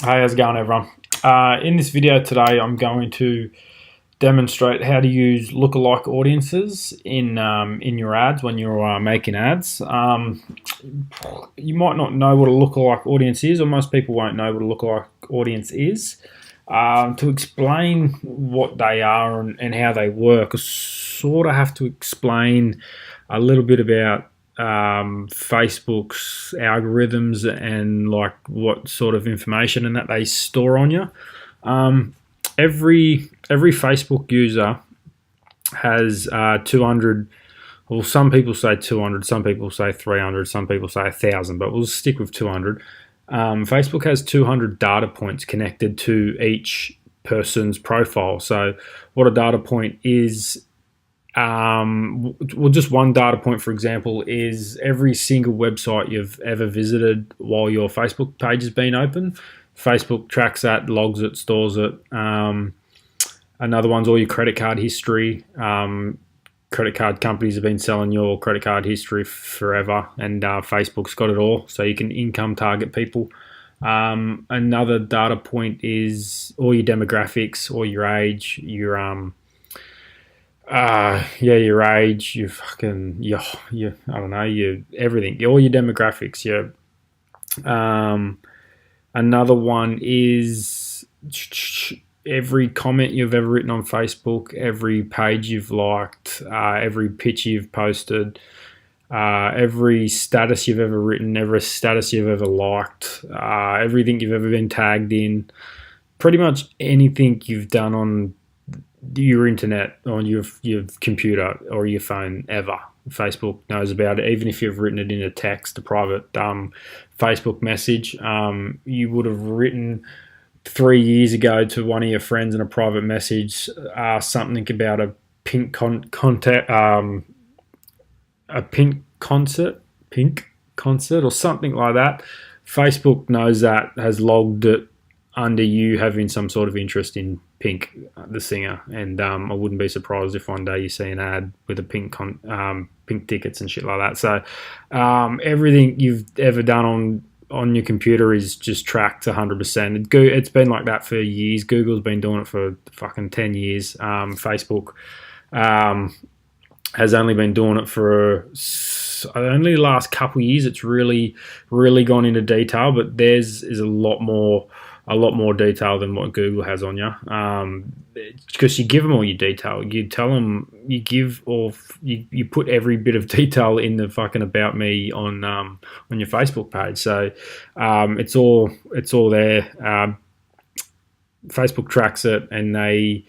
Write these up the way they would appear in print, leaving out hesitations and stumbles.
Hey, how's it going, everyone? In this video today, I'm going to demonstrate how to use lookalike audiences in your ads when you're making ads. You might not know what a lookalike audience is, or most people won't know what a lookalike audience is. To explain what they are and how they work, I sort of have to explain a little bit about Facebook's algorithms and like what sort of information and that they store on you. Every Facebook user has 200. Well, some people say 200, some people say 300, some people say 1,000, but we'll stick with 200. Facebook has 200 data points connected to each person's profile. So, what a data point is, just one data point, for example, is every single website you've ever visited while your Facebook page has been open. Facebook tracks that, logs it, stores it. Another one's all your credit card history. Credit card companies have been selling your credit card history forever, and Facebook's got it all, so you can income target people. Another data point is all your demographics, all your age, your your age, I don't know, your everything, all your demographics. Another one is every comment you've ever written on Facebook, every page you've liked, every picture you've posted, every status you've ever written, every status you've ever liked, everything you've ever been tagged in, pretty much anything you've done on your internet, on your computer or your phone ever. Facebook knows about it, even if you've written it in a text, a private Facebook message. You would have written 3 years ago to one of your friends in a private message something about a pink concert or something like that. Facebook knows that, has logged it under you having some sort of interest in Pink, the singer, and I wouldn't be surprised if one day you see an ad with a Pink tickets and shit like that. So everything you've ever done on your computer is just tracked 100%. It's been like that for years. Google's been doing it for fucking 10 years. Facebook has only been doing it for only the last couple of years. It's really gone into detail, but theirs is a lot more detail than what Google has on you, because you give them all your detail. You tell them, you put every bit of detail in the fucking about me on your Facebook page. So it's all there. Facebook tracks it and they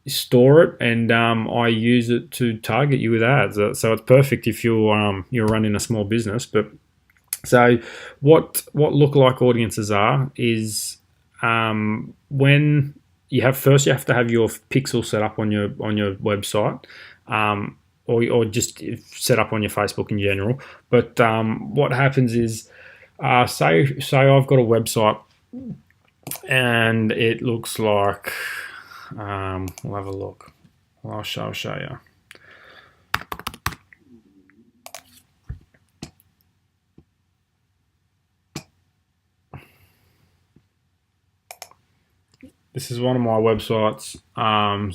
store it, and I use it to target you with ads. So it's perfect if you're running a small business. But so what lookalike audiences are is when you have to have your pixel set up on your website, or just set up on your Facebook in general. But what happens is, say I've got a website and it looks like, we'll have a look. I'll show you. This is one of my websites.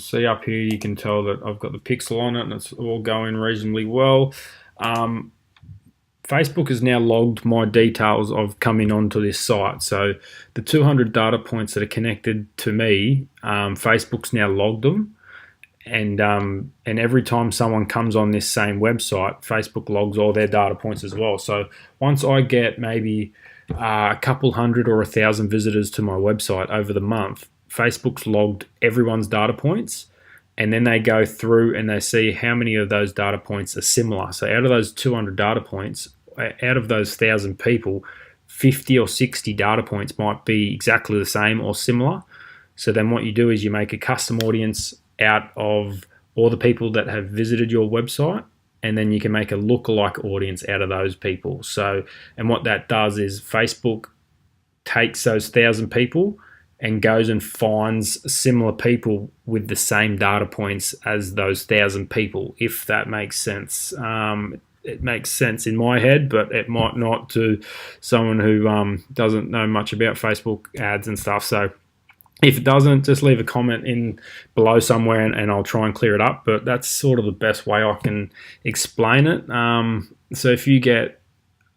See up here, you can tell that I've got the pixel on it and it's all going reasonably well. Facebook has now logged my details of coming onto this site. So the 200 data points that are connected to me, Facebook's now logged them. And every time someone comes on this same website, Facebook logs all their data points as well. So once I get maybe a couple hundred or 1,000 visitors to my website over the month, Facebook's logged everyone's data points, and then they go through and they see how many of those data points are similar. So out of those 200 data points, out of those 1,000 people, 50 or 60 data points might be exactly the same or similar. So then what you do is you make a custom audience out of all the people that have visited your website, and then you can make a lookalike audience out of those people. So, and what that does is Facebook takes those 1,000 people and goes and finds similar people with the same data points as those 1,000 people, if that makes sense. it makes sense in my head, but it might not to someone who doesn't know much about Facebook ads and stuff. So if it doesn't, just leave a comment in below somewhere, and I'll try and clear it up. But that's sort of the best way I can explain it. So if you get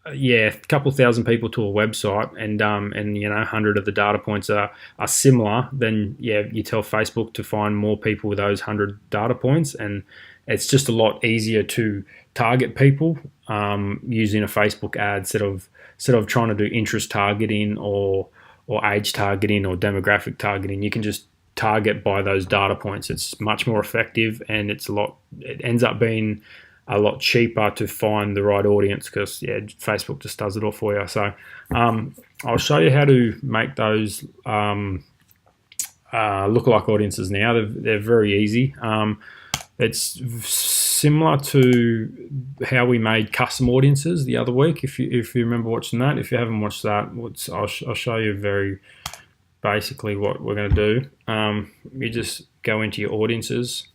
a couple thousand people to a website, and 100 of the data points are similar, then you tell Facebook to find more people with those 100 data points, and it's just a lot easier to target people using a Facebook ad instead of trying to do interest targeting or age targeting or demographic targeting. You can just target by those data points. It's much more effective, and it ends up being a lot cheaper to find the right audience, because Facebook just does it all for you. So I'll show you how to make those lookalike audiences now. They're very easy. It's similar to how we made custom audiences the other week. If you remember watching that, if you haven't watched that, I'll show you very basically what we're going to do. You just go into your audiences,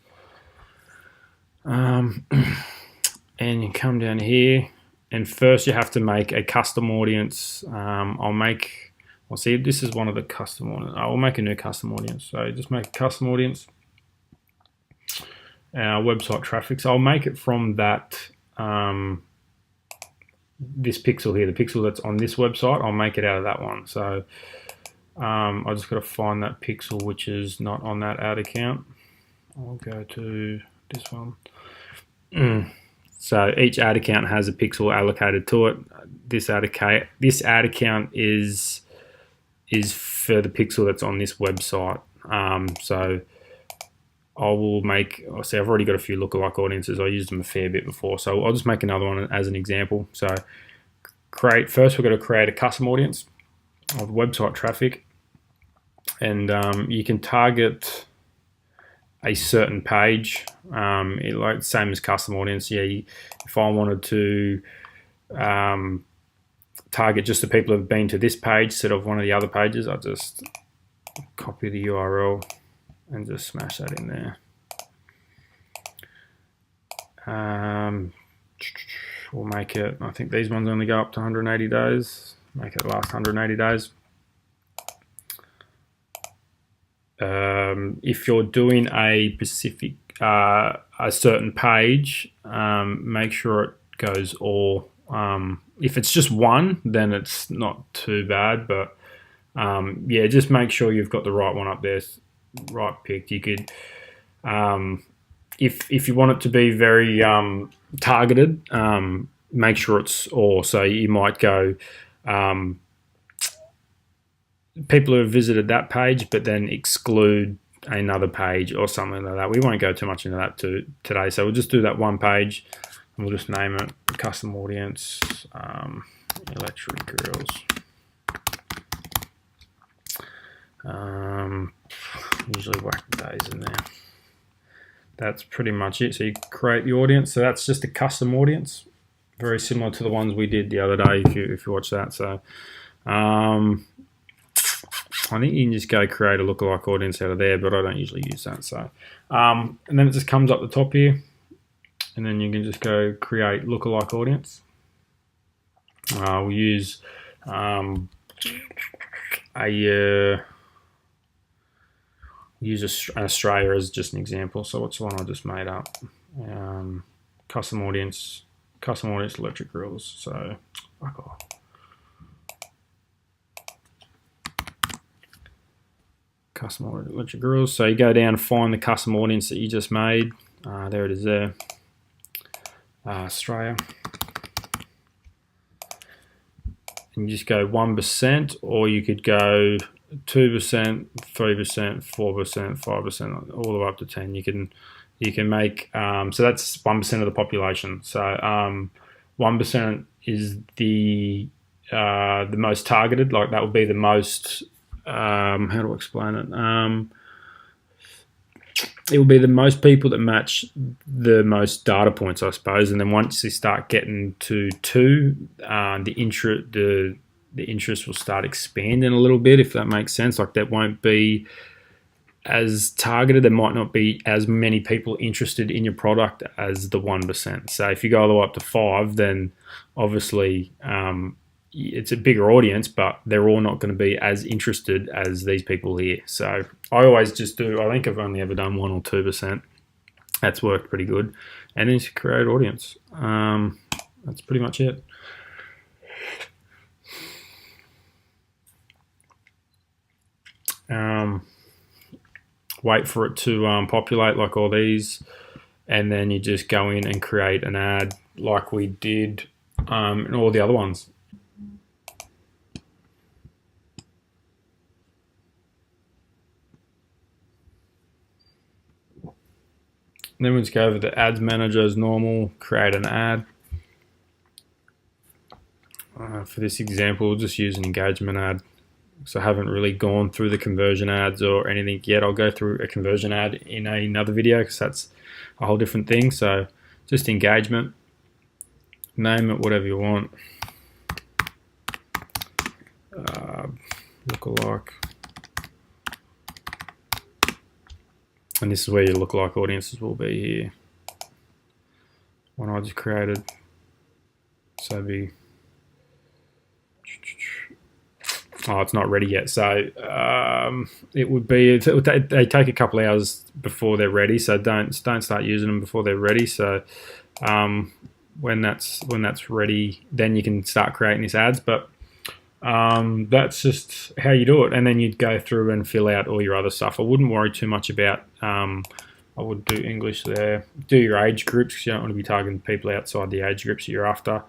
and you come down here, and first you have to make a custom audience. I'll see if this is one of the custom audiences. I will make a new custom audience. So just make a custom audience. Our website traffic. So I'll make it from that this pixel here, the pixel that's on this website. I'll make it out of that one. So I just got to find that pixel which is not on that ad account. I'll go to this one. So each ad account has a pixel allocated to it. This ad account is for the pixel that's on this website. So I will I've already got a few lookalike audiences. I used them a fair bit before, so I'll just make another one as an example. So first we're going to create a custom audience of website traffic, and you can target a certain page, like same as custom audience. If I wanted to target just the people who have been to this page instead of one of the other pages, I just copy the URL and just smash that in there. We'll make it, I think these ones only go up to 180 days. Make it last 180 days. If you're doing a specific, a certain page, make sure it goes all. If it's just one, then it's not too bad, but just make sure you've got the right one up there, right picked. You could, if you want it to be very targeted, make sure it's all. So you might go people who have visited that page, but then exclude another page or something like that. We won't go too much into that today. So we'll just do that one page, and we'll just name it custom audience, electric girls. Usually whack the days in there. That's pretty much it. So you create the audience. So that's just a custom audience, very similar to the ones we did the other day. If you watch that, so I think you can just go create a lookalike audience out of there, but I don't usually use that. So and then it just comes up the top here, and then you can just go create lookalike audience. We'll use Australia as just an example. So what's the one I just made up? Custom audience electric grills. So fuck off. Custom audience electric grills. So you go down and find the custom audience that you just made. There it is there. Australia. And you just go 1%, or you could go 2%, 3%, 4%, 5%, all the way up to 10. You can make so that's 1% of the population. So 1% is the most targeted. Like that would be the most. How do I explain it? It will be the most people that match the most data points, I suppose. And then once you start getting to 2, the interest will start expanding a little bit, if that makes sense. Like that won't be as targeted. There might not be as many people interested in your product as the 1%. So if you go all the way up to 5, then obviously it's a bigger audience, but they're all not going to be as interested as these people here. So I always just do, I think I've only ever done 1 or 2%. That's worked pretty good. And then you create audience. That's pretty much it. Wait for it to populate like all these, and then you just go in and create an ad like we did in all the other ones. And then we just go over the ads manager as normal, create an ad. For this example, we'll just use an engagement ad. So I haven't really gone through the conversion ads or anything yet. I'll go through a conversion ad in another video because that's a whole different thing. So just engagement, name it whatever you want. Lookalike. And this is where your lookalike audiences will be here. One I just created. So be. Oh, it's not ready yet. So it would be. They take a couple of hours before they're ready. So don't start using them before they're ready. So when that's ready, then you can start creating these ads. But that's just how you do it. And then you'd go through and fill out all your other stuff. I wouldn't worry too much about. I would do English there. Do your age groups because you don't want to be targeting people outside the age groups that you're after.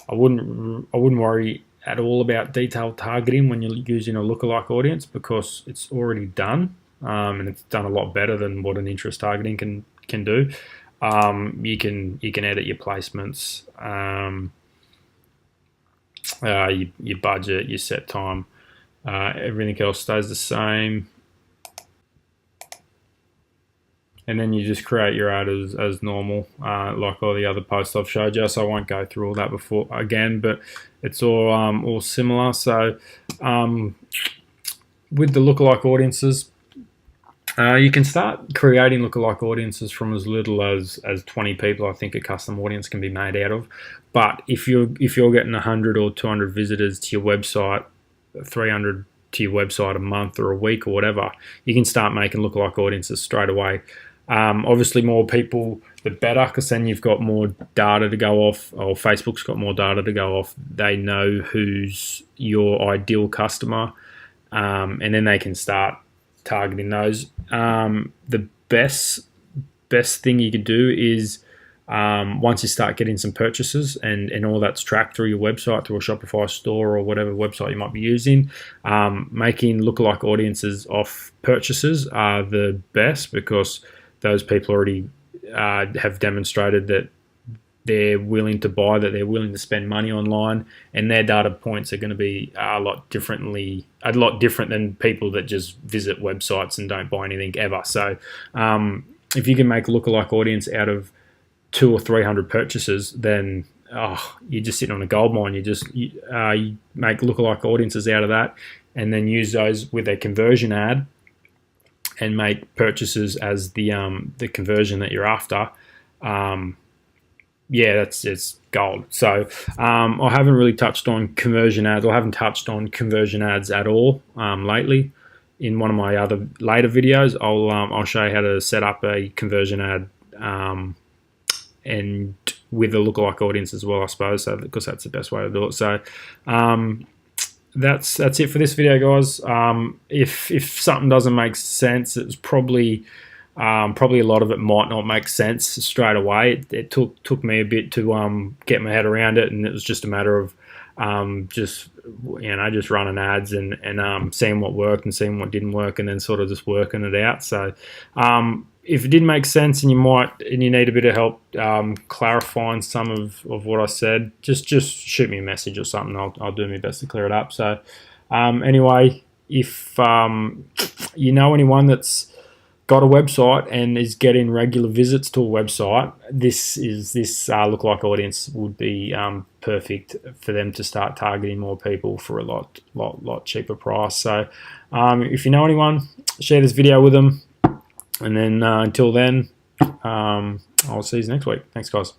I wouldn't worry at all about detailed targeting when you're using a lookalike audience because it's already done, and it's done a lot better than what an interest targeting can do. You can edit your placements, your budget, your set time, everything else stays the same. And then you just create your ad as normal, like all the other posts I've showed you. So I won't go through all that before again, but it's all similar. So with the lookalike audiences, you can start creating lookalike audiences from as little as 20 people. I think a custom audience can be made out of. But if you're getting 100 or 200 visitors to your website, 300 to your website a month or a week or whatever, you can start making lookalike audiences straight away. Obviously, more people, the better, because then you've got more data to go off, or Facebook's got more data to go off. They know who's your ideal customer, and then they can start targeting those. The best thing you could do is once you start getting some purchases and all that's tracked through your website, through a Shopify store or whatever website you might be using, making lookalike audiences off purchases are the best because those people already have demonstrated that they're willing to buy, that they're willing to spend money online, and their data points are going to be a lot different than people that just visit websites and don't buy anything ever. So if you can make a lookalike audience out of 200 or 300 purchases, then you're just sitting on a gold mine. You make lookalike audiences out of that, and then use those with a conversion ad, and make purchases as the conversion that you're after. It's gold. So I haven't really touched on conversion ads. I haven't touched on conversion ads at all lately. In one of my other later videos, I'll show you how to set up a conversion ad. And with a lookalike audience as well, I suppose, so because that's the best way to do it. So that's it for this video, guys. If something doesn't make sense, it's probably a lot of it might not make sense straight away. It took me a bit to get my head around it, and it was just a matter of just running ads and seeing what worked and seeing what didn't work, and then sort of just working it out. So if it didn't make sense and you need a bit of help clarifying some of what I said, just shoot me a message or something. I'll do my best to clear it up. So anyway, if you know anyone that's got a website and is getting regular visits to a website, this lookalike audience would be perfect for them to start targeting more people for a lot cheaper price. So if you know anyone, share this video with them. And then until then, I'll see you next week. Thanks, guys.